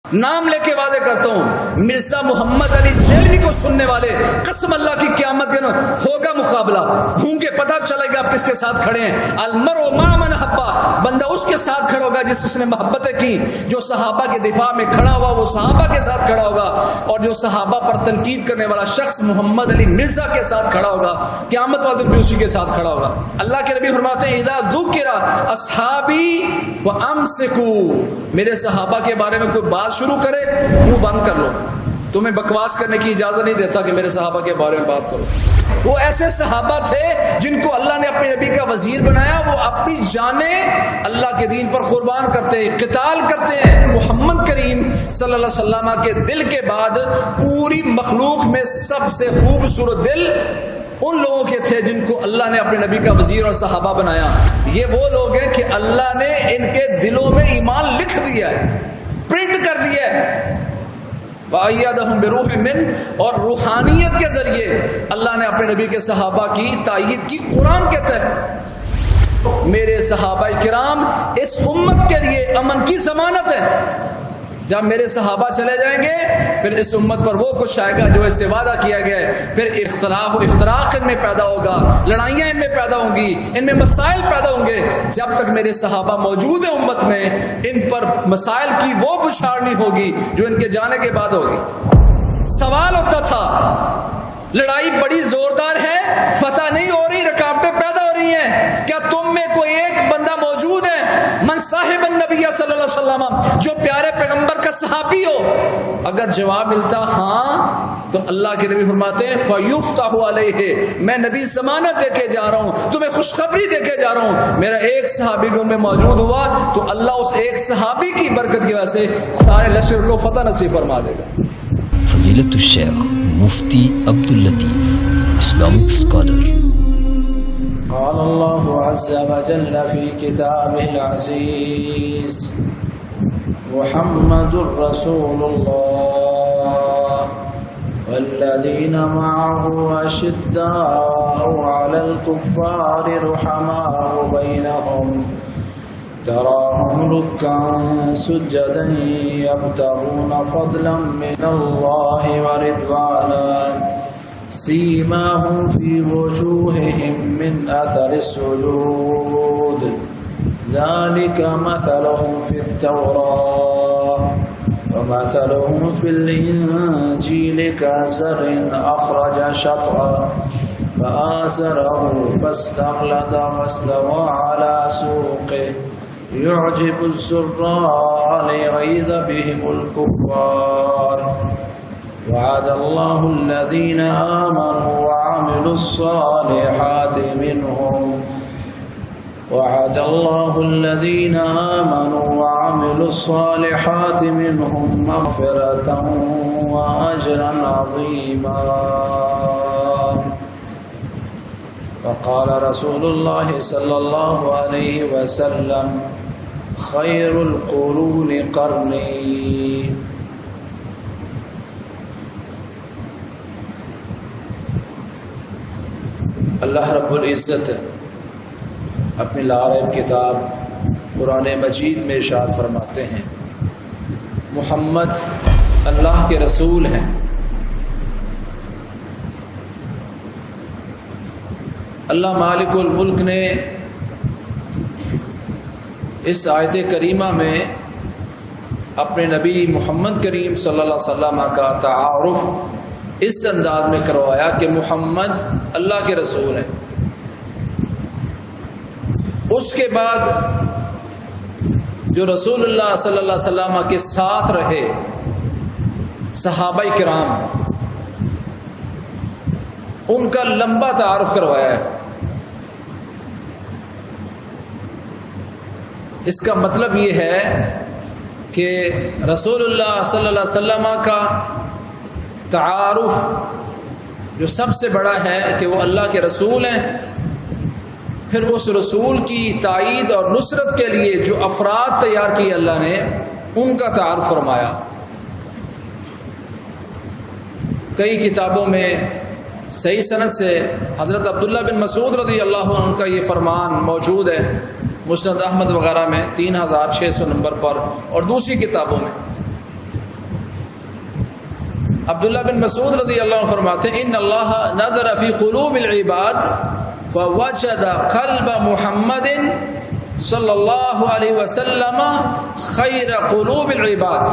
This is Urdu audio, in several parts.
نام لے کے وعدے کرتا ہوں مرزا محمد علی جیلوی کو سننے والے قسم اللہ کی قیامت کے ہوگا مقابلہ، ہوں گے، پتہ چلے گا آپ کس کے ساتھ کھڑے ہیں۔ المرء مع من حبا، بندہ اس کے ساتھ کھڑا ہوگا جس نے محبتیں کی، جو صحابہ کے دفاع میں کھڑا ہوا وہ صحابہ کے ساتھ کھڑا ہوگا، اور جو صحابہ پر تنقید کرنے والا شخص محمد علی مرزا کے ساتھ کھڑا ہوگا، قیامت والے دن بھی اسی کے ساتھ کھڑا ہوگا۔ اللہ کے نبی فرماتے ہیں اذا ذکر اصحابی فامسکوا، میرے صحابہ کے بارے میں کوئی بات شروع کرے منہ بند کر لو، تمہیں بکواس کرنے کی اجازت نہیں دیتا کہ میرے صحابہ کے بارے میں بات کرو۔ وہ ایسے صحابہ تھے جن کو اللہ نے اپنے نبی کا وزیر بنایا، وہ اپنی جانیں اللہ کے دین پر قربان کرتے ہیں، قتال کرتے ہیں۔ محمد کریم صلی اللہ علیہ وسلم کے دل کے بعد پوری مخلوق میں سب سے خوبصورت دل ان لوگوں کے تھے جن کو اللہ نے اپنے نبی کا وزیر اور صحابہ بنایا۔ یہ وہ لوگ ہیں کہ اللہ نے ان کے دلوں میں ایمان لکھ دیا ہے، پرنٹ کر دیا ہے۔ وَأَيَّدَهُمْ بِرُوحٍ مِّنْهُ، اور روحانیت کے ذریعے اللہ نے اپنے نبی کے صحابہ کی تائید کی۔ قرآن کہتا ہے میرے صحابہ کرام اس امت کے لیے امن کی ضمانت ہے۔ جب میرے صحابہ چلے جائیں گے پھر اس امت پر وہ کچھ آئے گا جو اس سے وعدہ کیا گیا ہے، پھر اختلاف و افتراق ان میں پیدا ہوگا، لڑائیاں ان میں پیدا ہوں گی، ان میں مسائل پیدا ہوں گے۔ جب تک میرے صحابہ موجود ہیں امت میں، ان پر مسائل کی وہ بچھاڑ نہیں ہوگی جو ان کے جانے کے بعد ہوگی۔ سوال ہوتا تھا لڑائی بڑی زوردار ہے، فتح نہیں ہو رہی، رکاوٹیں پیدا ہو رہی ہیں، کیا تم میں کوئی ایک بندہ موجود ہے من صاحب النبی صلی اللہ علیہ وسلم جو پیارے پیغمبر کا صحابی ہو؟ اگر جواب ملتا ہاں تو اللہ کے نبی فرماتے ہیں فیفتح علیہ، میں نبی ضمانت دے کے جا رہا ہوں، تمہیں خوشخبری دے کے جا رہا ہوں، میرا ایک صحابی بھی ان میں موجود ہوا تو اللہ اس ایک صحابی کی برکت کی وجہ سے سارے لشکر کو فتح نصیب فرما دے گا۔ فضیلت الشیخ مفتی عبداللطیف، اسلامک اسکالر۔ قال الله عز وجل في كتابه العزيز محمد رسول الله والذين معه أشداء على الكفار رحماء بينهم تراهم ركعا سجدا يبتغون فضلا من الله ورضوانا سيماهم في وجوههم من أثر السجود ذلك مثلهم في التوراة ومثلهم في الإنجيل كزرع أخرج شطأه فآزره فاستغلظ واستوى على سوقه يعجب الزراع ليغيظ بهم الكفار وعد الله الذين آمنوا وعملوا الصالحات منهم مغفرة وأجرا عظيما وقال رسول الله صلى الله عليه وسلم خير القرون قرني۔ اللہ رب العزت اپنی لاریب کتاب قرآن مجید میں ارشاد فرماتے ہیں محمد اللہ کے رسول ہیں، اللہ مالک الملک نے اس آیت کریمہ میں اپنے نبی محمد کریم صلی اللہ علیہ وسلم کا تعارف اس انداز میں کروایا کہ محمد اللہ کے رسول ہیں۔ اس کے بعد جو رسول اللہ صلی اللہ علیہ وسلم کے ساتھ رہے صحابہ کرام، ان کا لمبا تعارف کروایا ہے۔ اس کا مطلب یہ ہے کہ رسول اللہ صلی اللہ علیہ وسلم کا تعارف جو سب سے بڑا ہے کہ وہ اللہ کے رسول ہیں، پھر اس رسول کی تائید اور نصرت کے لیے جو افراد تیار کیے اللہ نے ان کا تعارف فرمایا۔ کئی کتابوں میں صحیح سند سے حضرت عبداللہ بن مسعود رضی اللہ عنہ کا یہ فرمان موجود ہے، مسند احمد وغیرہ میں 3600 نمبر پر اور دوسری کتابوں میں عبداللہ بن مسعود رضی اللہ عنہ فرماتے ہیں ان اللہ نظر فی قلوب العباد فوجد قلب محمد صلی اللہ علیہ وسلم خیر قلوب العباد.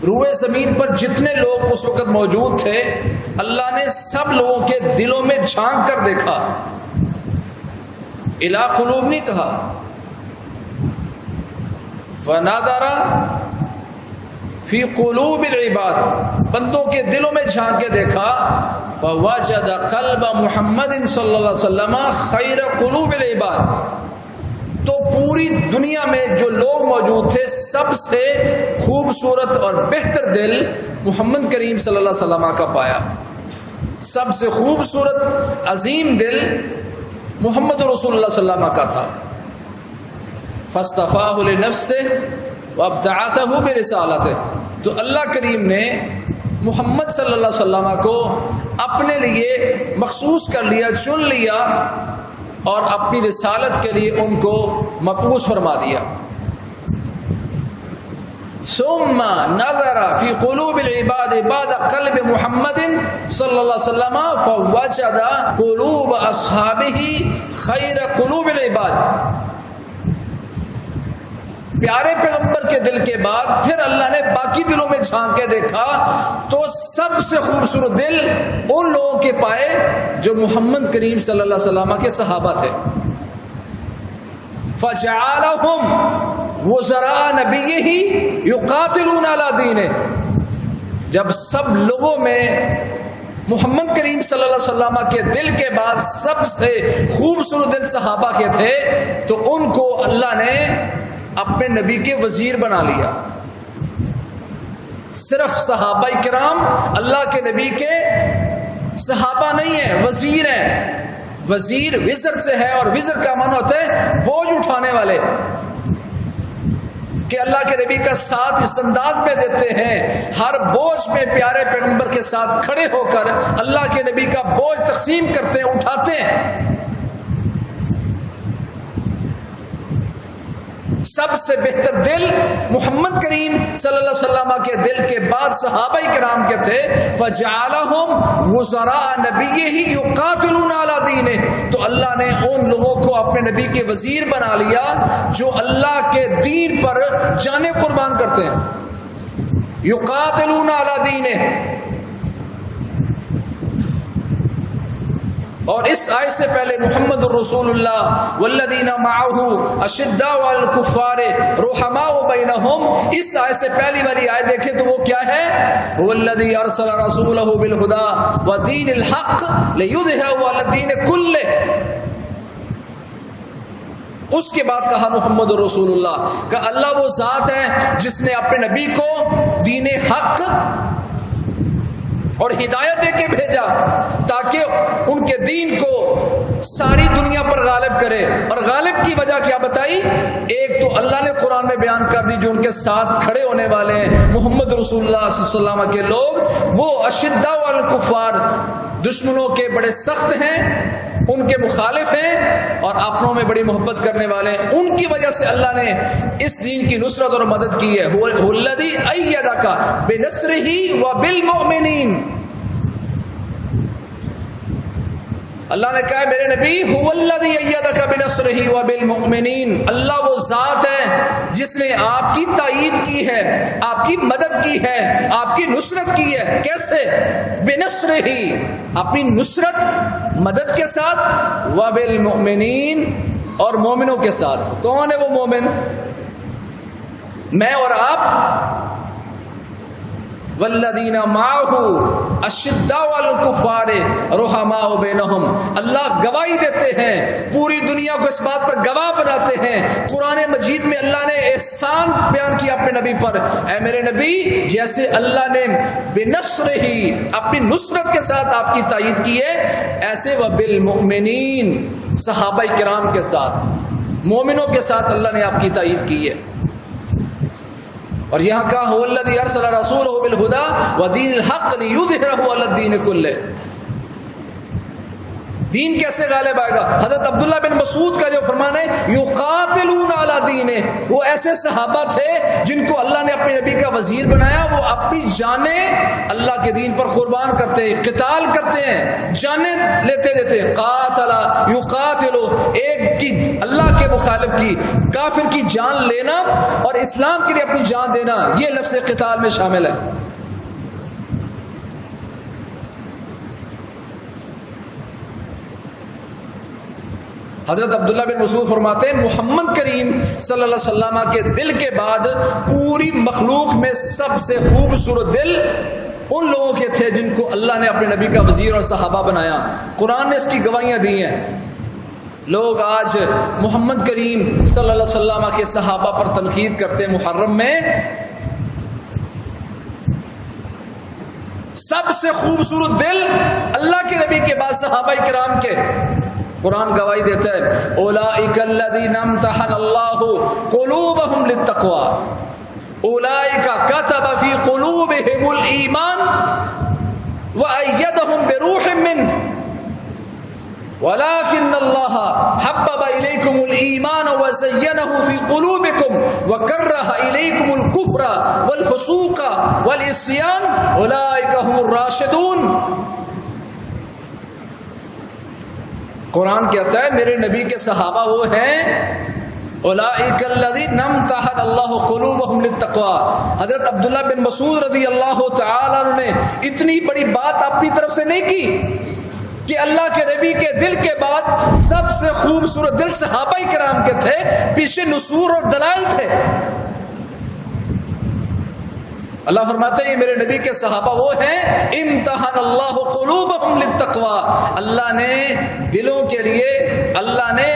روئے زمین پر جتنے لوگ اس وقت موجود تھے اللہ نے سب لوگوں کے دلوں میں جھانک کر دیکھا. الا قلوب نہیں کہا. فنادر فی قلوب العباد, بندوں کے دلوں میں جھانک کے دیکھا. فوجد قلب محمد صلی اللہ علیہ وسلم خیر قلوب العباد, تو پوری دنیا میں جو لوگ موجود تھے سب سے خوبصورت اور بہتر دل محمد کریم صلی اللہ علیہ وسلم کا پایا. سب سے خوبصورت عظیم دل محمد رسول اللہ صلی اللہ علیہ وسلم کا تھا. فاصطفاہ لنفسہ وابتعثہ برسالتہ, تو اللہ کریم نے محمد صلی اللہ علیہ وسلم کو اپنے لیے مخصوص کر لیا, چن لیا, اور اپنی رسالت کے لیے ان کو مبعوث فرما دیا. ثم نظر فی قلوب العباد بعد قلب محمد صلی اللہ علیہ وسلم فوجد قلوب اصحابہ خیر قلوب العباد. پیارے پیغمبر کے دل کے بعد پھر اللہ نے باقی دلوں میں جھانک کے دیکھا تو سب سے خوبصورت دل ان لوگوں کے پائے جو محمد کریم صلی اللہ علیہ وسلم کے صحابہ تھے. فجعلهم وزراء نبیہ یقاتلون علی دینہ, جب سب لوگوں میں محمد کریم صلی اللہ علیہ وسلم کے دل کے بعد سب سے خوبصورت دل صحابہ کے تھے تو ان کو اللہ نے اپنے نبی کے وزیر بنا لیا. صرف صحابہ کرام اللہ کے نبی کے صحابہ نہیں ہیں, وزیر ہیں. وزیر وزر سے ہے, اور وزر کا معنی ہوتا ہے بوجھ اٹھانے والے, کہ اللہ کے نبی کا ساتھ اس انداز میں دیتے ہیں, ہر بوجھ میں پیارے پیغمبر کے ساتھ کھڑے ہو کر اللہ کے نبی کا بوجھ تقسیم کرتے ہیں, اٹھاتے ہیں. سب سے بہتر دل محمد کریم صلی اللہ علیہ وسلم کے دل کے بعد صحابہ کرام کے تھے. فجعلهم وزراء نبیہ یقاتلون علی دینہ, تو اللہ نے ان لوگوں کو اپنے نبی کے وزیر بنا لیا جو اللہ کے دین پر جانیں قربان کرتے ہیں. یقاتلون علی دینہ. اور اس آیت سے پہلے محمد الرسول اللہ والذین معہ اشداء علی الکفار رحماء بینہم, اس آیت سے پہلی والی آیت دیکھیں تو وہ کیا ہے؟ والذی ارسل رسولہ بالہدی ودین الحق لیظہرہ علی الدین کلہ. اس کے بعد کہا محمد رسول اللہ کہ اللہ وہ ذات ہے جس نے اپنے نبی کو دین حق اور ہدایت دے کے بھیجا تاکہ ان کے دین کو ساری دنیا پر غالب کرے. اور غالب کی وجہ کیا بتائی؟ ایک تو اللہ نے قرآن میں بیان کر دی جو ان کے ساتھ کھڑے ہونے والے ہیں محمد رسول اللہ صلی اللہ علیہ وسلم کے لوگ, وہ اشداء علی الکفار, دشمنوں کے بڑے سخت ہیں, ان کے مخالف ہیں, اور اپنوں میں بڑی محبت کرنے والے ہیں. ان کی وجہ سے اللہ نے اس دین کی نصرت اور مدد کی ہے. الذی ایدک بنصرہ وبالمؤمنین. اللہ نے کہا میرے نبی هو الذی ایدک بنصرہ وبالمؤمنین, اللہ وہ ذات ہے جس نے آپ کی تائید کی ہے, آپ کی مدد کی ہے, آپ کی نصرت کی ہے. کیسے؟ بنصرہ, اپنی نصرت مدد کے ساتھ, وبالمؤمنین, اور مومنوں کے ساتھ. کون ہے وہ مومن؟ میں اور آپ. والذین معہ اشداء علی الکفار رحماء بینہم. اللہ گواہی دیتے ہیں, پوری دنیا کو اس بات پر گواہ بناتے ہیں. قرآن مجید میں اللہ نے احسان بیان کیا اپنے نبی پر, اے میرے نبی جیسے اللہ نے بنصرہ اپنی نصرت کے ساتھ آپ کی تائید کی ہے, ایسے وبالمؤمنین صحابہ کرام کے ساتھ, مومنوں کے ساتھ اللہ نے آپ کی تائید کی ہے. اور یہاں کہا هو الذی ارسل رسولہ بالہدی ودین الحق لیظہرہ علی الدین کلہ. دین کیسے غالب آئے گا؟ حضرت عبداللہ بن مسعود کا جو فرمان ہے یقاتلون علی دین، وہ ایسے صحابہ تھے جن کو اللہ نے اپنے نبی کا وزیر بنایا، وہ اپنی جانیں اللہ کے دین پر قربان کرتے ہیں، قتال کرتے ہیں، جانیں لیتے دیتے ہیں۔ قاتل یقاتل، ایک کی اللہ کے مخالف کی کافر کی جان لینا اور اسلام کے لیے اپنی جان دینا، یہ لفظ قتال میں شامل ہے۔ حضرت عبداللہ بن مسعود فرماتے ہیں محمد کریم صلی اللہ علیہ وسلم کے دل کے بعد پوری مخلوق میں سب سے خوبصورت دل ان لوگوں کے تھے جن کو اللہ نے اپنے نبی کا وزیر اور صحابہ بنایا۔ قرآن نے اس کی گواہیاں دی ہیں۔ لوگ آج محمد کریم صلی اللہ علیہ وسلم کے صحابہ پر تنقید کرتے ہیں۔ محرم میں سب سے خوبصورت دل اللہ کے نبی کے بعد صحابہ کرام کے، قرآن گواہی دیتا ہے اولئک الذین امتحن اللہ قلوبہم للتقوی اولئک کتب فی قلوبہم الایمان وأیدہم بروح منہ ولكن الله حبب إليكم الإيمان وزينه في قلوبكم وكره إليكم الكفر والفسوق والعصيان أولئك هم الراشدون۔ قرآن کہتا ہے میرے نبی کے صحابہ وہ ہیں اولئک الذین امتحن اللہ قلوبہم للتقوی۔ حضرت عبداللہ بن مسعود رضی اللہ تعالی عنہ نے اتنی بڑی بات اپنی طرف سے نہیں کی کہ اللہ کے نبی کے دل کے بعد سب سے خوبصورت دل صحابہ کرام کے تھے، پیچھے نصور اور دلائل تھے۔ اللہ فرماتے ہیں یہ میرے نبی کے صحابہ وہ ہیں امتحن اللہ قلوبہم للتقوی، اللہ نے دلوں کے لیے، اللہ نے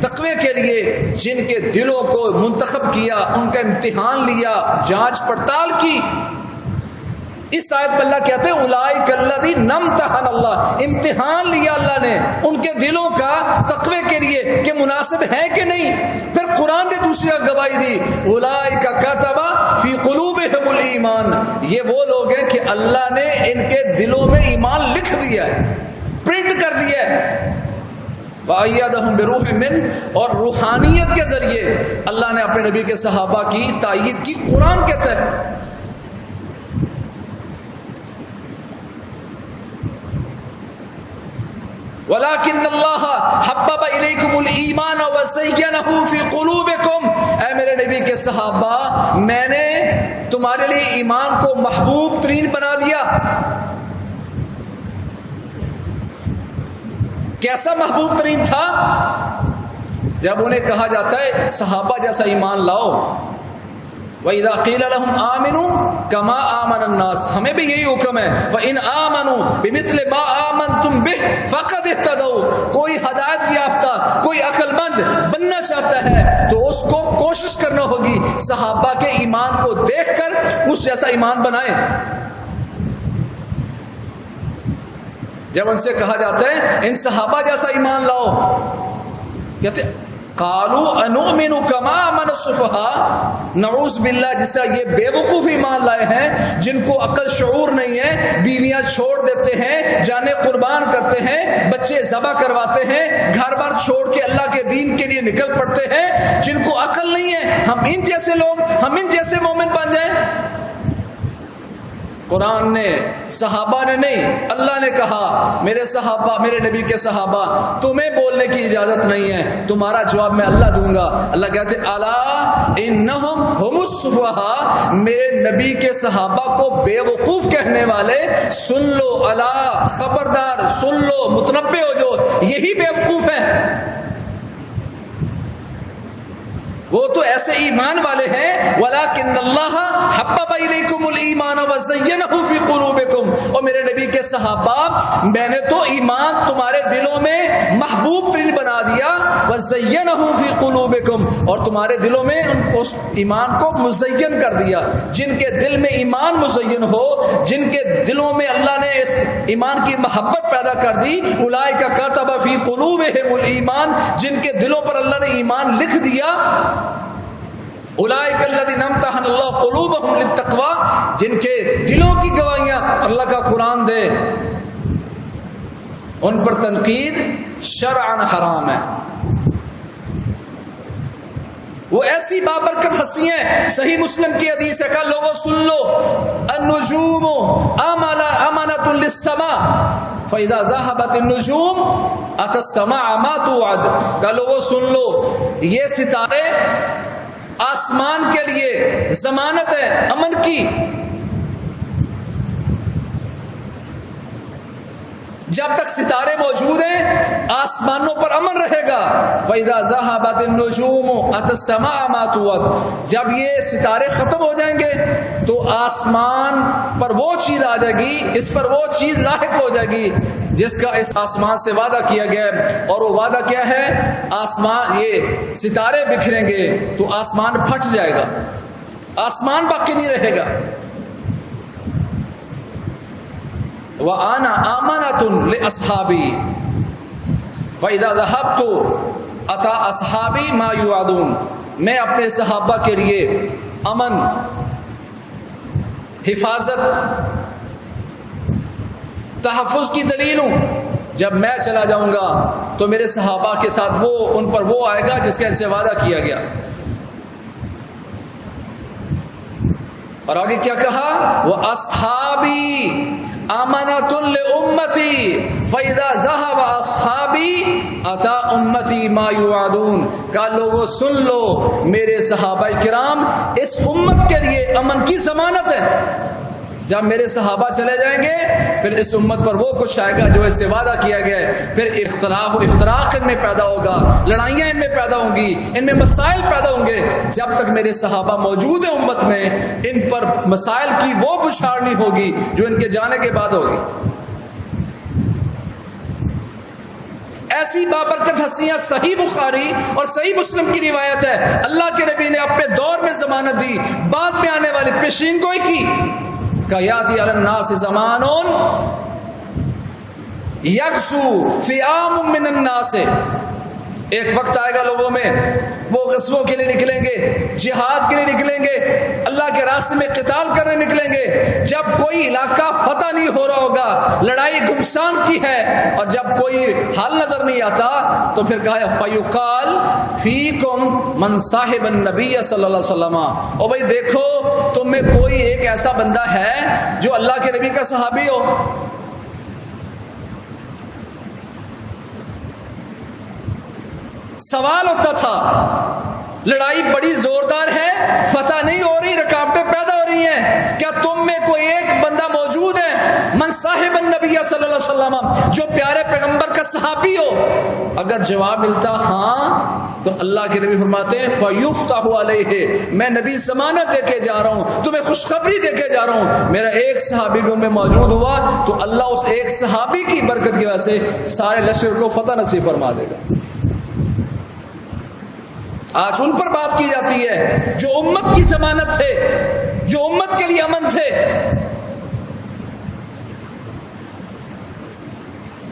تقوی کے لیے جن کے دلوں کو منتخب کیا، ان کا امتحان لیا، جانچ پڑتال کی۔ اس آیت میں اللہ کہتے ہیں اولئک الذین امتحن اللہ، امتحان لیا اللہ نے ان کے دلوں کا تقوی کے لیے کہ مناسب ہے کہ نہیں۔ پھر قرآن نے دوسری گواہی دی اولئک کتب فی قلوبہم الایمان، یہ وہ لوگ ہیں کہ اللہ نے ان کے دلوں میں ایمان لکھ دیا ہے، پرنٹ کر دیا ہے۔ وَأَيَّدَهُمْ بِرُوحٍ مِّنْهُ، اور روحانیت کے ذریعے اللہ نے اپنے نبی کے صحابہ کی تائید کی۔ قرآن کہتا ہے وَلَكِنَّ اللَّهَ حَبَّبَ إِلَيْكُمُ الْإِيمَانَ وَزَيَّنَهُ فِي قُلُوبِكُمْ، اے میرے نبی کے صحابہ میں نے تمہارے لیے ایمان کو محبوب ترین بنا دیا۔ کیسا محبوب ترین تھا؟ جب انہیں کہا جاتا ہے صحابہ جیسا ایمان لاؤ، وَإِذَا قِيلَ لَهُمْ آمِنُوا كَمَا آمَنَ النَّاسِ، ہمیں بھی یہی حکم ہے فَإِنْ آمَنُوا بِمِثْلِ مَا آمَنْتُمْ بِهِ فَقَدِ اهْتَدَوْا۔ کوئی ہدایت یافتہ، کوئی عقل مند بننا چاہتا ہے تو اس کو کوشش کرنا ہوگی صحابہ کے ایمان کو دیکھ کر اس جیسا ایمان بنائیں۔ جب ان سے کہا جاتا ہے ان صحابہ جیسا ایمان لاؤ، کہتے قالوا انؤمن کما آمن السفہاء، نعوذ باللہ جس سے یہ بے وقوف ایمان لائے ہیں جن کو عقل شعور نہیں ہے، بیویاں چھوڑ دیتے ہیں، جانیں قربان کرتے ہیں، بچے ذبح کرواتے ہیں، گھر بار چھوڑ کے اللہ کے دین کے لیے نکل پڑتے ہیں، جن کو عقل نہیں ہے۔ ہم ان جیسے لوگ، ہم ان جیسے مومن بن جائیں؟ قرآن نے، صحابہ نے نہیں، اللہ نے کہا میرے صحابہ، میرے نبی کے صحابہ تمہیں بولنے کی اجازت نہیں ہے، تمہارا جواب میں اللہ دوں گا۔ اللہ کہتے الا انہم ہم السفہاء، میرے نبی کے صحابہ کو بے وقوف کہنے والے سن لو، الا خبردار سن لو، متنبہ ہو جو، یہی بے وقوف ہیں۔ وہ تو ایسے ایمان والے ہیں وَلَكِنَّ اللَّهَ حَبَّبَ إِلَيْكُمُ الْإِيمَانَ وَزَيَّنَهُ فِي قُلُوبِكُمْ، اور میرے نبی کے صحابہ میں نے تو ایمان تمہارے دلوں میں محبوب ترین بنا دیا، وَزَيَّنَهُ فِي قُلُوبِكُمْ، اور تمہارے دلوں میں اس ایمان کو مزین کر دیا۔ جن کے دل میں ایمان مزین ہو، جن کے دلوں میں اللہ نے اس ایمان کی محبت پیدا کر دی، اولئک کتب فی قلوبہم الایمان، جن کے دلوں پر اللہ نے ایمان لکھ دیا، اولئک الذین امتحن اللہ قلوبہم للتقوی، جن کے دلوں کی گواہیاں اللہ کا قرآن دے۔ ان پر تنقید شرعاً حرام ہے. وہ ایسی بابرکت ہستی ہیں. صحیح مسلم کی حدیث ہے، کہا لوگوں سن لو، النجوم امانۃ للسماء فاذا ذهبت النجوم اتى السماء ما توعد. کہا لوگوں سن لو، یہ ستارے آسمان کے لیے ضمانت ہے امن کی. جب تک ستارے موجود ہیں آسمانوں پر امن رہے گا. فَإِذَا ذَهَبَتِ النُّجُومُ أَتَى السَّمَاءَ مَا تُوعَدُ. جب یہ ستارے ختم ہو جائیں گے تو آسمان پر وہ چیز آ جائے گی، اس پر وہ چیز لاحق ہو جائے گی جس کا اس آسمان سے وعدہ کیا گیا ہے. اور وہ وعدہ کیا ہے؟ آسمان، یہ ستارے بکھریں گے تو آسمان پھٹ جائے گا، آسمان باقی نہیں رہے گا. وَأَنَا آمَنَةٌ لِأَصْحَابِي فَإِذَا ذَهَبْتُ أَتَى أَصْحَابِي مَا يُوعَدُونَ. میں اپنے صحابہ کے لیے امن، حفاظت، تحفظ کی دلیل ہوں. جب میں چلا جاؤں گا تو میرے صحابہ کے ساتھ ان پر وہ آئے گا جس کا ان سے وعدہ کیا گیا. اور آگے کیا کہا؟ وَأَصْحَابِي امانۃ لامتی فاذا ذهب اصحابی اتى امتی ما یوعدون. کہا لوگوں سن لو، میرے صحابہ کرام اس امت کے لیے امن کی ضمانت ہے. جب میرے صحابہ چلے جائیں گے پھر اس امت پر وہ کچھ آئے گا جو اس سے وعدہ کیا گیا ہے. پھر اختلاف و افتراق ان میں پیدا ہوگا، لڑائیاں ان میں پیدا ہوں گی، ان میں مسائل پیدا ہوں گے. جب تک میرے صحابہ موجود ہیں امت میں، ان پر مسائل کی وہ بچھاڑ نہیں ہوگی جو ان کے جانے کے بعد ہوگی. ایسی بابرکت ہستیاں صحیح بخاری اور صحیح مسلم کی روایت ہے. اللہ کے نبی نے اپنے دور میں ضمانت دی، بعد میں آنے والی پیشین گوئی کی کہ یاتی علی الناس زمان یغزو فئام من الناس. ایک وقت آئے گا لوگوں میں وہ غزووں کے لیے نکلیں گے، جہاد کے لیے نکلیں گے، اللہ کے راستے میں قتال کرنے نکلیں گے. جب کوئی علاقہ فتح نہیں ہو رہا ہوگا، لڑائی گھمسان کی ہے، اور جب کوئی حل نظر نہیں آتا تو پھر کہا فیقال فیکم من صاحب النبی صلی اللہ علیہ وسلم. او بھائی دیکھو تم میں کوئی ایک ایسا بندہ ہے جو اللہ کے نبی کا صحابی ہو. سوال ہوتا تھا، لڑائی بڑی زوردار ہے، فتح نہیں ہو رہی، رکاوٹیں پیدا ہو رہی ہیں، کیا تم میں کوئی ایک بندہ موجود ہے من صاحب النبی صلی اللہ علیہ وسلم جو پیارے پیغمبر کا صحابی ہو؟ اگر جواب ملتا ہاں تو اللہ کے نبی فرماتے ہیں فیفتح علیہ، میں نبی ضمانت دے کے جا رہا ہوں، تمہیں خوشخبری دے کے جا رہا ہوں، میرا ایک صحابی بھی میں موجود ہوا تو اللہ اس ایک صحابی کی برکت کی وجہ سے سارے لشکر کو فتح نصیب فرما دے گا. آج ان پر بات کی جاتی ہے جو امت کی ضمانت تھے، جو امت کے لیے امن تھے.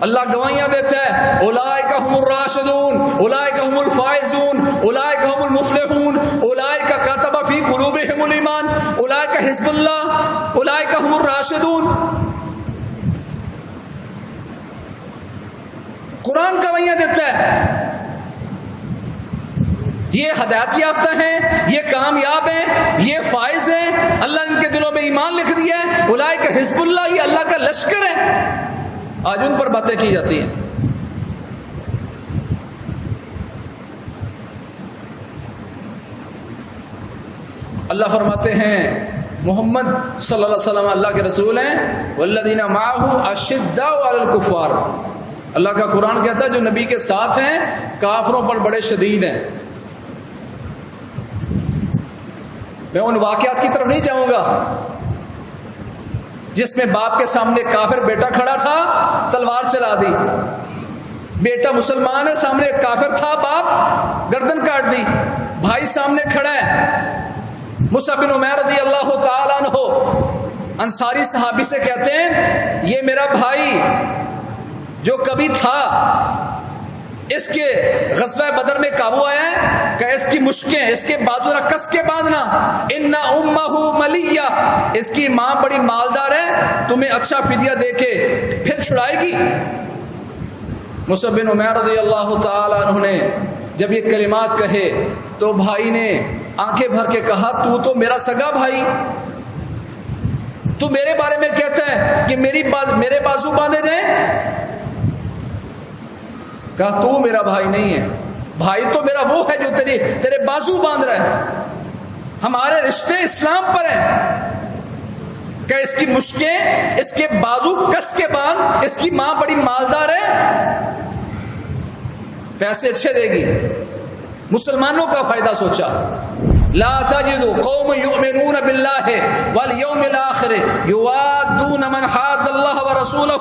اللہ گواہیاں دیتا ہے اولئک هم الراشدون، اولئک هم الفائزون، اولئک هم المفلحون، اولئک کتب فی قلوبهم الایمان، اولئک حزب اللہ، اولئک هم الراشدون. قرآن گواہیاں دیتا ہے یہ ہدایت یافتہ ہیں، یہ کامیاب ہیں، یہ فائز ہیں، اللہ نے ان کے دلوں میں ایمان لکھ دیا ہے. اولئک حزب اللہ، یہ اللہ کا لشکر ہے. آج ان پر باتیں کی جاتی ہیں. اللہ فرماتے ہیں محمد صلی اللہ علیہ وسلم اللہ کے رسول ہیں، والذین معہ اشداء علی الکفار. اللہ کا قرآن کہتا ہے جو نبی کے ساتھ ہیں کافروں پر بڑے شدید ہیں. میں ان واقعات کی طرف نہیں جاؤں گا جس میں باپ کے سامنے کافر بیٹا کھڑا تھا، تلوار چلا دی. بیٹا مسلمان ہے، سامنے کافر تھا، باپ گردن کاٹ دی. بھائی سامنے کھڑا ہے، مصعب بن عمیر رضی اللہ تعالیٰ عنہ انصاری صحابی سے کہتے ہیں یہ میرا بھائی جو کبھی تھا، اس کے غزوہ بدر میں قابو آیا ہے کہ اس کی مشکیں، اس کے بازو کس کے باندھنا. ان امہ ملیہ، اس کی ماں بڑی مالدار ہے، تمہیں اچھا فدیہ دے کے پھر چھڑائے گی. مصعب بن عمیر رضی اللہ تعالی عنہ نے جب یہ کلمات کہے تو بھائی نے آنکھیں بھر کے کہا تو تو میرا سگا بھائی، تو میرے بارے میں کہتا ہے کہ میرے بازو باندھے جائیں؟ کہا تو میرا بھائی نہیں ہے، بھائی تو میرا وہ ہے جو تیرے بازو باندھ رہا ہے، ہمارے رشتے اسلام پر ہیں۔ کہ اس کی مشکیں، اس کے بازو کس کے باندھ، اس کی ماں بڑی مالدار ہے، پیسے اچھے دے گی، مسلمانوں کا فائدہ سوچا۔ لا تجد قوم یؤمنون باللہ والیوم الآخر یوادون من حاد اللہ ورسولہ،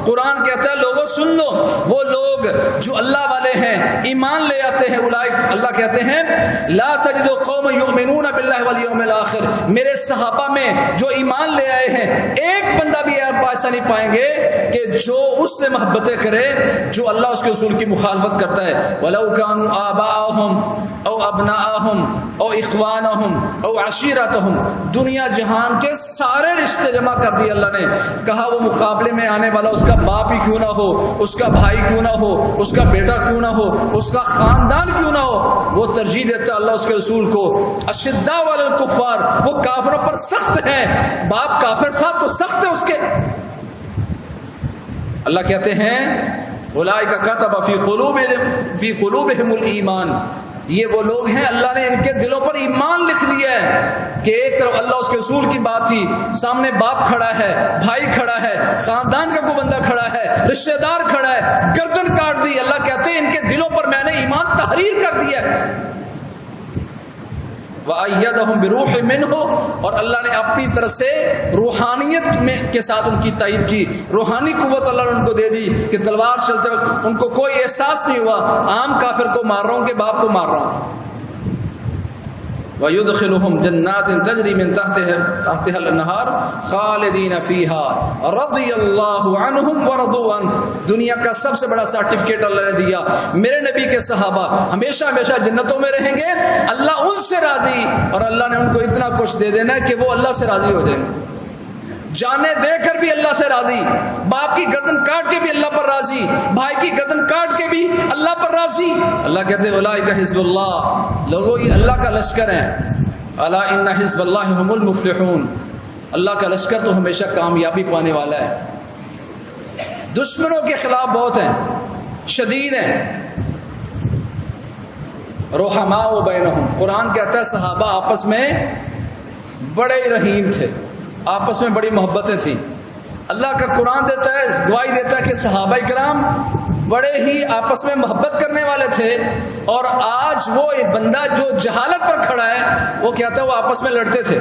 قرآن کہتا ہے لوگوں سن لو، وہ لوگ جو اللہ والے ہیں، ایمان لے آتے ہیں، اولئک، اللہ کہتے ہیں لا تجد قوم یؤمنون باللہ والیوم الآخر، میرے صحابہ میں جو ایمان لے آئے ہیں ایک بندہ بھی ایسا نہیں پائیں گے کہ جو اس سے محبتیں کرے جو اللہ اس کے رسول کی مخالفت کرتا ہے۔ وَلَوْ كَانُوا آبَاءَهُمْ أَوْ أَبْنَاءَهُمْ أَوْ إِخْوَانَهُمْ أَوْ عَشِيرَتَهُمْ، دنیا جہان کے سارے رشتے جمع کر دیے اللہ نے، کہا وہ مقابلے میں آنے والا اس کا باپ ہی کیوں نہ ہو، اس کا بھائی کیوں نہ ہو، اس کا بیٹا کیوں نہ ہو، اس کا خاندان کیوں نہ ہو، وہ ترجیح دیتا اللہ اس کے رسول کو۔ اشداء علی الکفار، وہ کافروں پر سخت ہیں، باپ کافر تھا تو سخت ہے اس کے۔ اللہ کہتے ہیں اولئک کتب فی قلوبہم الایمان، یہ وہ لوگ ہیں اللہ نے ان کے دلوں پر ایمان لکھ دیا ہے کہ ایک طرف اللہ اس کے رسول کی بات تھی، سامنے باپ کھڑا ہے، بھائی کھڑا ہے، خاندان کا کوئی بندہ کھڑا ہے، رشتہ دار کھڑا ہے، گردن کاٹ دی، اللہ کہتے ہیں ان کے دلوں پر میں نے ایمان تحریر کر دیا ہے۔ وَأَيَّدَهُمْ بِرُوحٍ مِّنْهُ، اور اللہ نے اپنی طرف سے روحانیت میں کے ساتھ ان کی تائید کی، روحانی قوت اللہ نے ان کو دے دی کہ تلوار چلتے وقت ان کو کوئی احساس نہیں ہوا عام کافر کو مار رہا ہوں کہ باپ کو مار رہا ہوں۔ وَيُدْخِلُهُمْ جَنَّاتٍ تَجْرِي مِن تَحْتِهَا الْأَنْهَارُ خَالِدِينَ فِيهَا رَضِيَ اللَّهُ عَنْهُمْ وَرَضُوا عَنْهُ، دنیا کا سب سے بڑا سرٹیفکیٹ اللہ نے دیا، میرے نبی کے صحابہ ہمیشہ ہمیشہ جنتوں میں رہیں گے، اللہ ان سے راضی، اور اللہ نے ان کو اتنا کچھ دے دینا ہے کہ وہ اللہ سے راضی ہو جائیں، جانے دے کر بھی اللہ سے راضی، باپ کی گردن کاٹ کے بھی اللہ پر راضی، بھائی کی گردن کاٹ کے بھی اللہ پر راضی۔ اللہ کہتے ہیں اولئک حزب اللہ، لوگوں یہ اللہ کا لشکر ہیں، الا ان حزب اللہ هم المفلحون، اللہ کا لشکر تو ہمیشہ کامیابی پانے والا ہے۔ دشمنوں کے خلاف بہت ہیں، شدید ہیں، رحماء بینہم، قرآن کہتا ہے صحابہ آپس میں بڑے رحیم تھے، آپس میں بڑی محبتیں تھیں۔ اللہ کا قرآن دیتا ہے، گواہی دیتا ہے کہ صحابہ کرام بڑے ہی آپس میں محبت کرنے والے تھے، اور آج وہ بندہ جو جہالت پر کھڑا ہے وہ کہتا ہے وہ آپس میں لڑتے تھے۔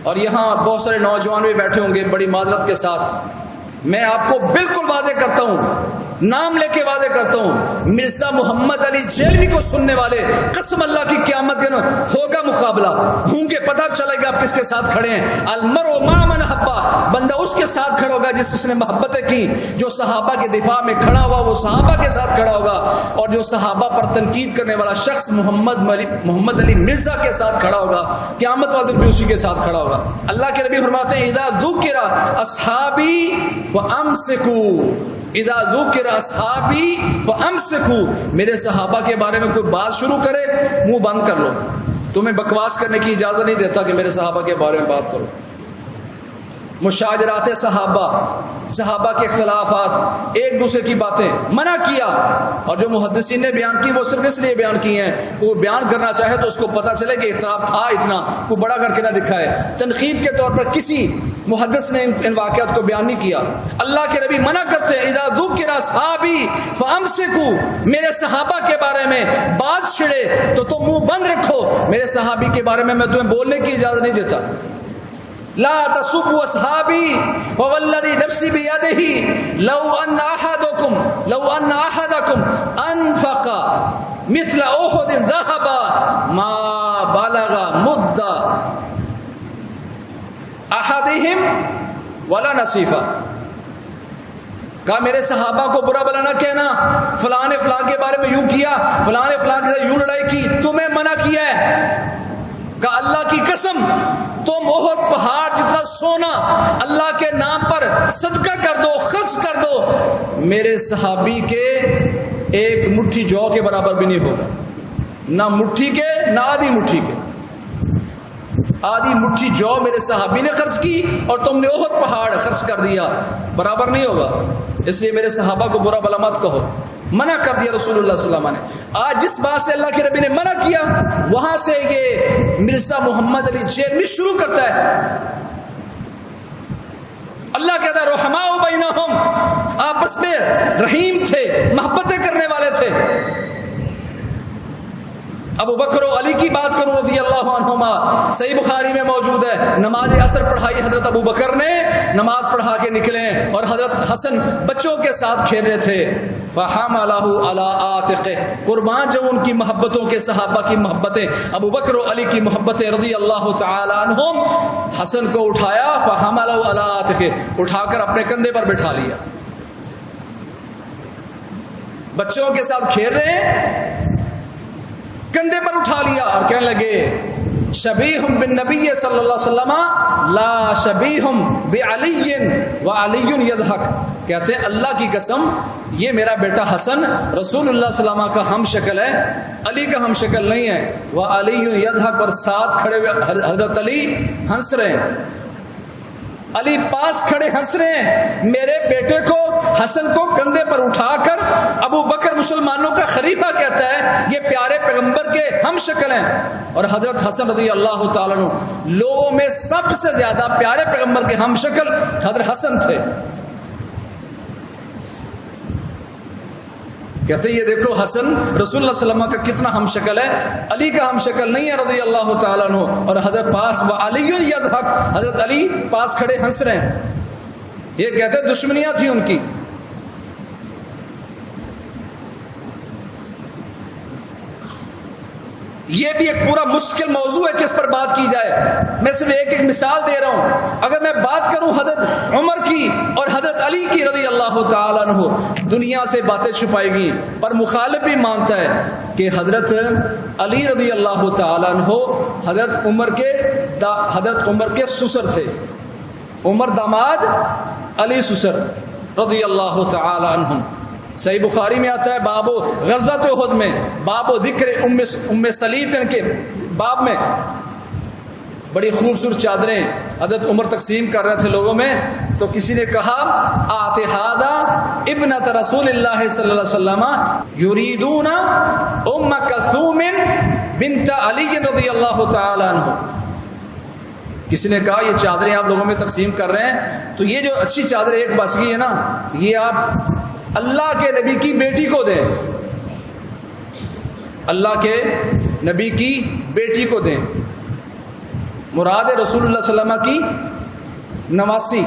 اور یہاں بہت سارے نوجوان بھی بیٹھے ہوں گے، بڑی معذرت کے ساتھ میں آپ کو بالکل واضح کرتا ہوں، نام لے کے واضح کرتا ہوں، مرزا محمد علی جیلوی کو سننے والے قسم اللہ کی قیامت کے دن ہوگا مقابلہ، ہوں گے پتہ چلے گا آپ کس کے ساتھ کھڑے ہیں۔ المرء مع من احب، بندہ اس کے ساتھ کھڑا ہوگا جس نے محبتیں کی، جو صحابہ کے دفاع میں کھڑا ہوا وہ صحابہ کے ساتھ کھڑا ہوگا، اور جو صحابہ پر تنقید کرنے والا شخص محمد علی مرزا کے ساتھ کھڑا ہوگا، قیامت والے دن بھی اسی کے ساتھ کھڑا ہوگا۔ اللہ کے نبی فرماتے ہیں اذا ذکر اصحابی فامسکوا، اذا ذکر اصحابی فامسکوا، میرے صحابہ کے بارے میں کوئی بات شروع کرے منہ بند کر لو، تمہیں بکواس کرنے کی اجازت نہیں دیتا کہ میرے صحابہ کے بارے میں بات کرو۔ مشاجرات صحابہ کے اختلافات، ایک دوسرے کی باتیں منع کیا، اور جو محدثین نے بیان کی وہ صرف اس لیے بیان کی ہیں کہ وہ بیان کرنا چاہے تو اس کو پتہ چلے کہ اختلاف تھا اتنا، کوئی بڑا کر کے نہ دکھائے، تنقید کے طور پر کسی محدث نے ان واقعات کو بیان نہیں کیا۔ اللہ کے نبی منع کرتے ہیں اذا ذکر اصحابی فامسکوا، میرے صحابہ کے بارے میں بات چھڑے تو تم منہ بند رکھو، میرے صحابی کے بارے میں تمہیں بولنے کی اجازت نہیں دیتا۔ لا تسبوا اصحابی ووالذی نفسی بیدہ لو ان احدکم انفق مثل احد ذهبا ما بلغ مد احدهم ولا نصیفا، کہا میرے صحابہ کو برا بلا نہ کہنا، فلاں نے فلاں کے بارے میں یوں کیا، فلاں نے فلاں کے ساتھ یوں لڑائی کی، تمہیں منع کیا ہے۔ کہا اللہ کی قسم تم احد پہاڑ جتنا سونا اللہ کے نام پر صدقہ کر دو، خرچ خرچ کر دو، میرے صحابی کے ایک مٹھی جو کے برابر بھی نہیں ہوگا، نہ مٹھی کے نہ آدھی مٹھی کے۔ آدھی مٹھی جو میرے صحابی نے خرچ کی اور تم نے احد پہاڑ خرچ کر دیا، برابر نہیں ہوگا۔ اس لیے میرے صحابہ کو برا بلا مت کہو، منع کر دیا رسول اللہ صلی اللہ علیہ وسلم نے۔ آج جس بات سے اللہ کے نبی نے منع کیا، وہاں سے یہ مرزا محمد علی جیلمی شروع کرتا ہے۔ اللہ کہتا ہے رحماء بینہم، آپس میں رحیم تھے، محبتیں کرنے والے تھے۔ ابو بکر و علی کی بات کروں رضی اللہ عنہما، صحیح بخاری میں موجود ہے، نماز عصر پڑھائی حضرت ابو بکر نے، نماز پڑھا کے نکلے اور حضرت حسن بچوں کے ساتھ کھیل رہے تھے۔ فحملہ علی عاتقہ، قربان جو ان کی محبتوں کے صحابہ کی محبتیں، ابو بکر و علی کی محبتیں رضی اللہ تعالی عنہم، حسن کو اٹھایا، فحملہ علی عاتقہ، اٹھا کر اپنے کندھے پر بٹھا لیا۔ بچوں کے ساتھ کھیل رہے ہیں، کندھے پر اٹھا لیا اور کہنے لگے شبیہم بالنبی صلی اللہ علیہ وسلم لا شبیہم بعلی وعلی یضحک، کہتے ہیں اللہ کی قسم یہ میرا بیٹا حسن رسول اللہ صلی اللہ علیہ وسلم کا ہم شکل ہے، علی کا ہم شکل نہیں ہے۔ وعلی یضحک، اور ساتھ کھڑے ہوئے حضرت علی ہنس رہے ہیں، علی پاس کھڑے ہنس رہے ہیں۔ میرے بیٹے کو حسن کو کندھے پر اٹھا کر ابو بکر مسلمانوں کا خلیفہ کہتا ہے، یہ پیارے پیغمبر کے ہم شکل ہیں۔ اور حضرت حسن رضی اللہ تعالیٰ عنہ لوگوں میں سب سے زیادہ پیارے پیغمبر کے ہم شکل حضرت حسن تھے۔ کہتے ہیں یہ دیکھو حسن رسول اللہ صلی اللہ علیہ وسلم کا کتنا ہم شکل ہے، علی کا ہم شکل نہیں ہے رضی اللہ تعالیٰ عنہ۔ اور حضرت پاس وعلی یضحک، حضرت علی پاس کھڑے ہنس رہے ہیں۔ یہ کہتے ہیں دشمنیاں تھیں ان کی۔ یہ بھی ایک پورا مشکل موضوع ہے کہ اس پر بات کی جائے، میں صرف ایک مثال دے رہا ہوں۔ اگر میں بات کروں حضرت عمر کی اور حضرت علی کی رضی اللہ تعالیٰ عنہ، دنیا سے باتیں چھپائی گئی، پر مخالف بھی مانتا ہے کہ حضرت علی رضی اللہ تعالیٰ عنہ حضرت عمر کے سسر تھے، عمر داماد علی سسر رضی اللہ تعالیٰ عنہم۔ صحیح بخاری میں آتا ہے باب غزوۃ احد میں، باب ذکر ام سلیط کے باب میں، بڑی خوبصورت چادریں حضرت عمر تقسیم کر رہے تھے لوگوں میں، تو کسی نے کہا آتہادہ ابنۃ رسول اللہ صلی اللہ علیہ وسلم یریدون ام کلثوم بنت علی رضی اللہ تعالی عنہ۔ کسی نے کہا یہ چادریں آپ لوگوں میں تقسیم کر رہے ہیں، تو یہ جو اچھی چادر ایک بس کی ہے نا، یہ آپ اللہ کے نبی کی بیٹی کو دیں، اللہ کے نبی کی بیٹی کو دیں، مراد رسول اللہ صلی اللہ علیہ وسلم کی نواسی،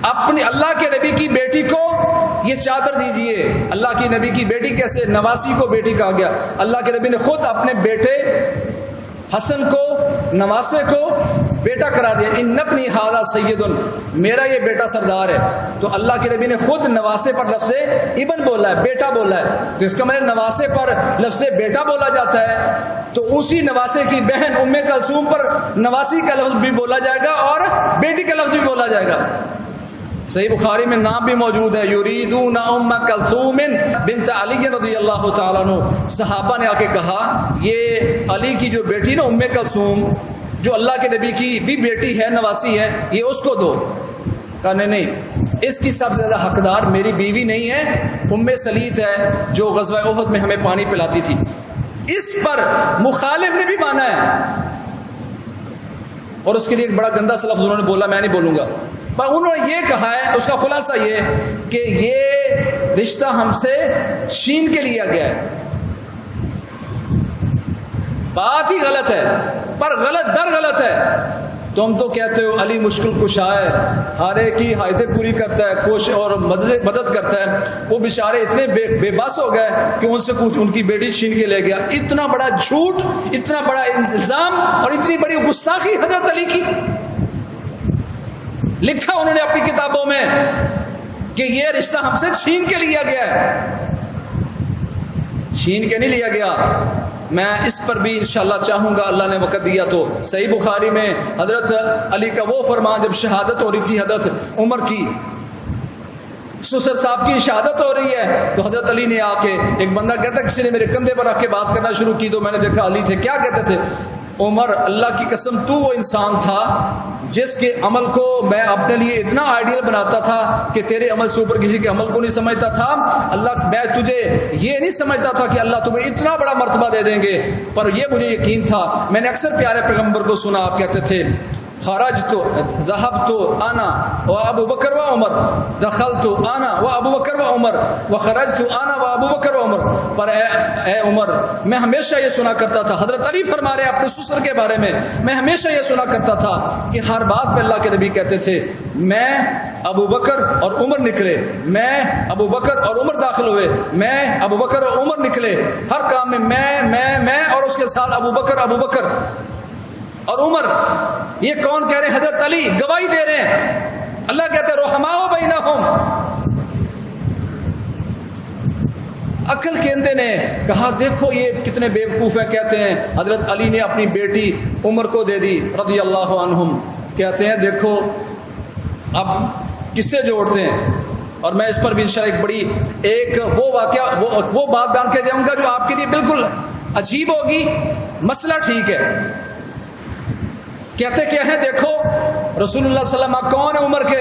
اپنی اللہ کے نبی کی بیٹی کو یہ چادر دیجئے۔ اللہ کی نبی کی بیٹی کیسے؟ نواسی کو بیٹی کہا گیا۔ اللہ کے نبی نے خود اپنے بیٹے حسن کو، نواسے کو بیٹا قرار دیا، ان ابنی ھذا سید، میرا یہ بیٹا سردار ہے۔ تو اللہ کے نبی نے خود نواسے پر لفظ ابن بولا ہے، بیٹا بولا ہے، تو اس کا مطلب نواسے پر لفظ بیٹا بولا جاتا ہے، تو اسی نواسے کی بہن ام کلثوم پر نواسی کا لفظ بھی بولا جائے گا اور بیٹی کا لفظ بھی بولا جائے گا۔ صحیح بخاری میں نام بھی موجود ہے، یریدون ام کلثوم بنت علی رضی اللہ تعالیٰ عنہ۔ صحابہ نے آ کے کہا یہ علی کی جو بیٹی نا ام کلثوم، جو اللہ کے نبی کی بھی بیٹی ہے، نواسی ہے، یہ اس کو دو۔ کہا نہیں، اس کی سب سے زیادہ حقدار میری بیوی نہیں ہے، ام سلیط ہے جو غزوہ احد میں ہمیں پانی پلاتی تھی۔ اس پر مخالف نے بھی مانا ہے، اور اس کے لیے ایک بڑا گندا سا لفظ انہوں نے بولا، میں نہیں بولوں گا، پر انہوں نے یہ کہا ہے، اس کا خلاصہ یہ کہ یہ رشتہ ہم سے چھین کے لیا گیا ہے۔ بات ہی غلط ہے، پر غلط در غلط ہے۔ تم تو کہتے ہو علی مشکل کشا ہے، ہر ایک کی حاجتیں پوری کرتا ہے، کوشش اور مدد کرتا ہے، وہ بیچارے اتنے بے بس ہو گئے کہ ان سے کچھ ان کی بیٹی چھین کے لے گیا۔ اتنا بڑا جھوٹ، اتنا بڑا الزام اور اتنی بڑی گستاخی حضرت علی کی لکھا انہوں نے اپنی کتابوں میں کہ یہ رشتہ ہم سے چھین کے لیا گیا ہے۔ چھین کے نہیں لیا گیا۔ میں اس پر بھی انشاءاللہ چاہوں گا، اللہ نے وقت دیا تو، صحیح بخاری میں حضرت علی کا وہ فرمان جب شہادت ہو رہی تھی حضرت عمر کی، سسر صاحب کی شہادت ہو رہی ہے تو حضرت علی نے آ کے، ایک بندہ کہتا ہے کسی نے میرے کندھے پر رکھ کے بات کرنا شروع کی تو میں نے دیکھا علی تھے. کیا کہتے تھے؟ عمر اللہ کی قسم تو وہ انسان تھا جس کے عمل کو میں اپنے لیے اتنا آئیڈیل بناتا تھا کہ تیرے عمل سے اوپر کسی کے عمل کو نہیں سمجھتا تھا. اللہ، میں تجھے یہ نہیں سمجھتا تھا کہ اللہ تمہیں اتنا بڑا مرتبہ دے دیں گے، پر یہ مجھے یقین تھا. میں نے اکثر پیارے پیغمبر کو سنا، آپ کہتے تھے خرجت ذهبت انا وابو بکر وعمر، دخلت انا وابو بکر وعمر وخرجت انا وابو بکر وعمر. پر اے عمر، میں ہمیشہ یہ سنا کرتا تھا، حضرت علی فرما رہے ہیں اپنے سسر کے بارے میں ہمیشہ یہ سنا کرتا تھا کہ ہر بات پہ اللہ کے نبی کہتے تھے میں ابو بکر اور عمر نکلے، میں ابو بکر اور عمر داخل ہوئے، میں ابو بکر اور عمر نکلے، ہر کام میں میں اور اس کے ساتھ ابو بکر اور عمر. یہ کون کہہ رہے ہیں؟ حضرت علی گواہی دے رہے ہیں. اللہ کہتے ہیں رحماء بینہم. عقل کے اندے نے کہا دیکھو یہ کتنے بیوقوف ہیں. کہتے ہیں حضرت علی نے اپنی بیٹی عمر کو دے دی رضی اللہ عنہم. کہتے ہیں دیکھو اب کس سے جوڑتے ہیں. اور میں اس پر بھی انشاءاللہ ایک بڑی وہ واقعہ وہ بات بیان کر جاؤں گا جو آپ کے لیے بالکل عجیب ہوگی. مسئلہ ٹھیک ہے. کہتے کیا ہیں؟ دیکھو رسول اللہ صلی اللہ علیہ وسلم کون ہے عمر کے؟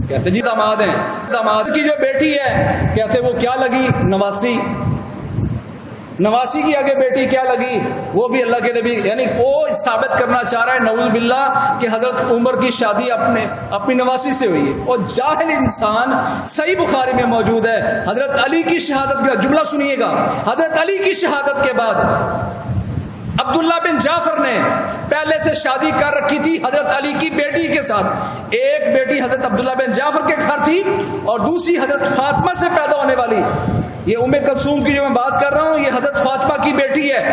کہتے جی داماد ہیں. داماد کی جو بیٹی ہے کہتے وہ کیا لگی؟ نواسی. نواسی کی آگے بیٹی کیا لگی؟ وہ بھی اللہ کے نبی، یعنی وہ ثابت کرنا چاہ رہا ہے نعوذ باللہ کہ حضرت عمر کی شادی اپنی نواسی سے ہوئی ہے. اور جاہل انسان، صحیح بخاری میں موجود ہے، حضرت علی کی شہادت کا جملہ سنیے گا. حضرت علی کی شہادت کے بعد عبداللہ بن جعفر نے پہلے سے شادی کر رکھی تھی حضرت علی کی بیٹی کے ساتھ. ایک بیٹی حضرت عبداللہ بن جعفر کے گھر تھی اور دوسری حضرت فاطمہ سے پیدا ہونے والی. یہ ام کلثوم کی جو میں بات کر رہا ہوں یہ حضرت فاطمہ کی بیٹی ہے.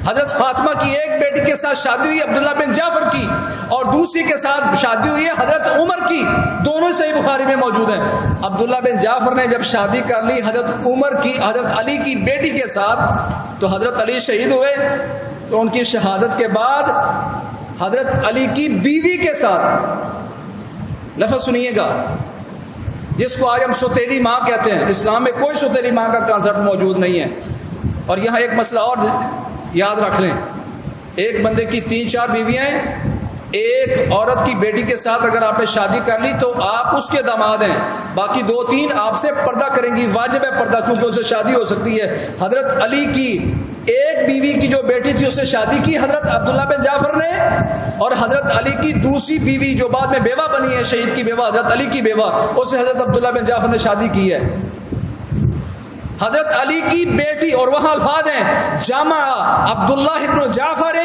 حضرت فاطمہ کی ایک بیٹی کے ساتھ شادی ہوئی عبداللہ بن جعفر کی، اور دوسری کے ساتھ شادی ہوئی ہے حضرت عمر کی. دونوں صحیح بخاری میں موجود ہیں. عبداللہ بن جعفر نے جب شادی کر لی حضرت علی کی بیٹی کے ساتھ تو حضرت علی شہید ہوئے. تو ان کی شہادت کے بعد حضرت علی کی بیوی کے ساتھ، لفظ سنیے گا، جس کو آج ہم سوتیلی ماں کہتے ہیں، اسلام میں کوئی سوتیلی ماں کا کانسیپٹ موجود نہیں ہے. اور یہاں ایک مسئلہ اور یاد رکھ لیں، ایک بندے کی 3-4 بیویاں ہیں. ایک عورت کی بیٹی کے ساتھ اگر آپ نے شادی کر لی تو آپ اس کے داماد ہیں، باقی 2-3 آپ سے پردہ کریں گی. واجب ہے پردہ، کیونکہ اس سے شادی ہو سکتی ہے. حضرت علی کی ایک بیوی کی جو بیٹی تھی اس سے شادی کی حضرت عبداللہ بن جعفر نے، اور حضرت علی کی دوسری بیوی جو بعد میں بیوہ بنی ہے، شہید کی بیوہ، حضرت علی کی بیوہ، اس سے حضرت عبداللہ بن جعفر نے شادی کی ہے. حضرت علی کی بیٹی، اور وہاں الفاظ ہیں جمع عبداللہ ابن جعفر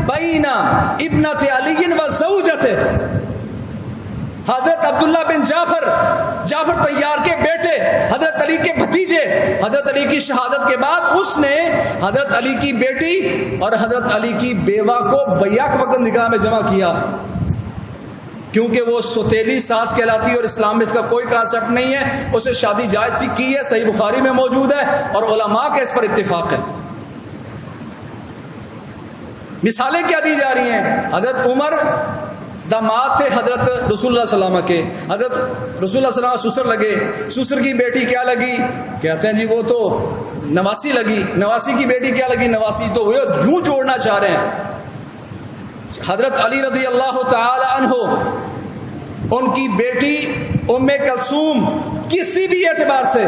بین ابنت علی و زوجت. حضرت عبداللہ بن جعفر طیار کے بیٹے، حضرت علی کے بھتیجے، حضرت علی کی شہادت کے بعد اس نے حضرت علی کی بیٹی اور حضرت علی کی بیوہ کو بیک وقت نکاح میں جمع کیا، کیونکہ وہ سوتیلی ساس کہلاتی ہے اور اسلام میں اس کا کوئی کانسیپٹ نہیں ہے. اسے شادی جائز تھی، کی ہے، صحیح بخاری میں موجود ہے اور علماء کا اس پر اتفاق ہے. مثالیں کیا دی جا رہی ہیں؟ حضرت عمر داماد تھے حضرت رسول اللہ صلی اللہ علیہ وسلم کے، حضرت رسول اللہ صلی اللہ علیہ وسلم سسر لگے. سسر کی بیٹی کیا لگی؟ کہتے ہیں جی وہ تو نواسی لگی. نواسی کی بیٹی کیا لگی؟ نواسی. تو وہ یوں جوڑنا چاہ رہے ہیں. حضرت علی رضی اللہ تعالی عنہ، ان کی بیٹی ام کلثوم کسی بھی اعتبار سے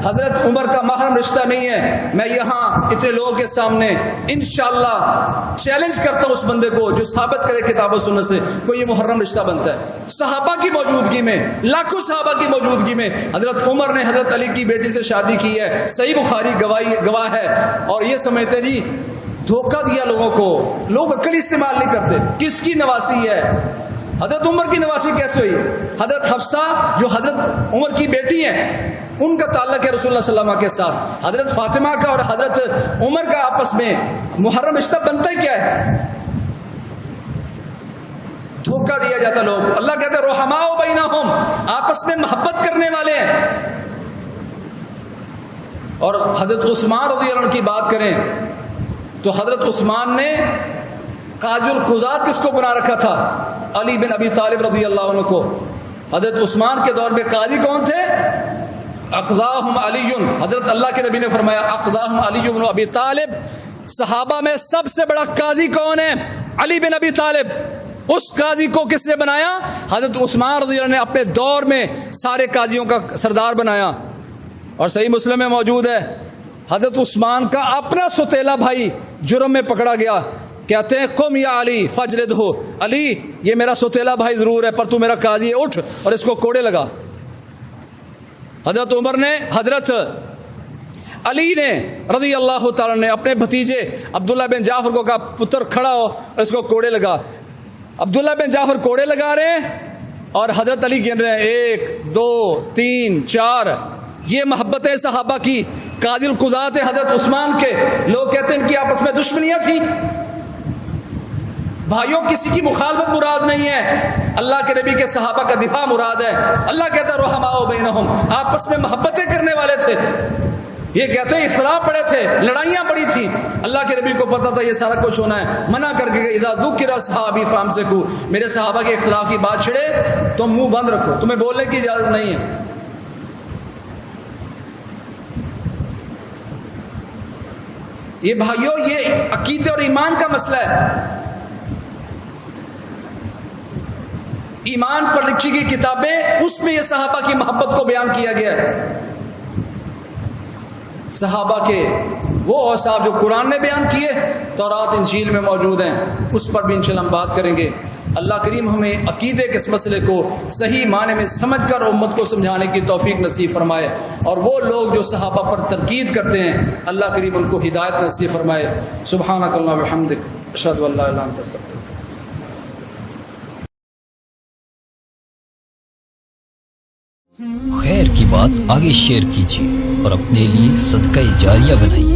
حضرت عمر کا محرم رشتہ نہیں ہے. میں یہاں اتنے لوگوں کے سامنے انشاءاللہ چیلنج کرتا ہوں اس بندے کو جو ثابت کرے کتاب و سنت سے کوئی یہ محرم رشتہ بنتا ہے. صحابہ کی موجودگی میں، لاکھوں صحابہ کی موجودگی میں حضرت عمر نے حضرت علی کی بیٹی سے شادی کی ہے. صحیح بخاری گواہ ہے. اور یہ سمجھتے جی دھوکہ دیا لوگوں کو. لوگ عقل استعمال نہیں کرتے. کس کی نواسی ہے؟ حضرت عمر کی نواسی کیسے ہوئی؟ حضرت حفصہ جو حضرت عمر کی بیٹی ہیں ان کا تعلق ہے رسول اللہ صلی اللہ علیہ وسلم کے ساتھ. حضرت فاطمہ کا اور حضرت عمر کا آپس میں محرم رشتہ بنتا ہی کیا ہے؟ دھوکہ دیا جاتا لوگوں کو. اللہ کہتے ہیں رحماء بینہم، آپس میں محبت کرنے والے ہیں. اور حضرت عثمان رضی اللہ عنہ کی بات کریں تو حضرت عثمان نے قاضی القضات کس کو بنا رکھا تھا؟ علی بن ابی طالب رضی اللہ عنہ کو. حضرت عثمان کے دور میں قاضی کون تھے؟ اقضاہم علی، حضرت اللہ کے نبی نے فرمایا اقضاہم علی بن ابی طالب، صحابہ میں سب سے بڑا قاضی کون ہے؟ علی بن ابی طالب۔ اس قاضی کو کس نے بنایا؟ حضرت عثمان رضی اللہ عنہ نے اپنے دور میں سارے قاضیوں کا سردار بنایا۔ اور صحیح مسلم میں موجود ہے حضرت عثمان کا اپنا ستیلا بھائی جرم میں پکڑا گیا، کہتے ہیں قم یا علی فجلد ہو، علی یہ میرا ستیلا بھائی ضرور ہے پر تو میرا قاضی ہے، اٹھ اور اس کو کوڑے لگا۔ حضرت عمر نے، حضرت علی نے رضی اللہ تعالیٰ نے اپنے بھتیجے عبداللہ بن جعفر کو کہا پتر کھڑا ہو اور اس کو کوڑے لگا۔ عبداللہ بن جعفر کوڑے لگا رہے ہیں اور حضرت علی گن رہے ہیں 1 2 3 4۔ یہ محبت ہے صحابہ کی۔ قاضی القضات حضرت عثمان کے لوگ کہتے ہیں ان کی آپس میں دشمنیاں تھیں۔ بھائیوں کسی کی مخالفت مراد نہیں ہے، اللہ کے نبی کے صحابہ کا دفاع مراد ہے۔ اللہ کہتا ہے رحماء بینہم، آپس میں محبتیں کرنے والے تھے۔ یہ کہتے ہیں اختلاف پڑے تھے، لڑائیاں پڑی تھیں، اللہ کے نبی کو پتا تھا یہ سارا کچھ ہونا ہے، منع کر کے اذا ذکر صحابی فامسکوا، میرے صحابہ کے اختلاف کی بات چھڑے تم منہ بند رکھو، تمہیں بولنے کی اجازت نہیں ہے۔ یہ بھائیوں یہ عقیدے اور ایمان کا مسئلہ ہے۔ ایمان پر لکھی گئی کتابیں، اس میں یہ صحابہ کی محبت کو بیان کیا گیا ہے۔ صحابہ کے وہ اوصاف جو قرآن نے بیان کیے، تورات انجیل میں موجود ہیں، اس پر بھی انشاءاللہ ہم بات کریں گے۔ اللہ کریم ہمیں عقیدے کے اس مسئلے کو صحیح معنی میں سمجھ کر امت کو سمجھانے کی توفیق نصیب فرمائے، اور وہ لوگ جو صحابہ پر تنقید کرتے ہیں اللہ کریم ان کو ہدایت نصیب فرمائے۔ سبحانک اللہم و بحمدک، اشہد ان لا الہ الا انت استغفرک۔ خیر کی بات آگے شیئر کیجیے اور اپنے لیے صدقہ جاریہ بنائیے۔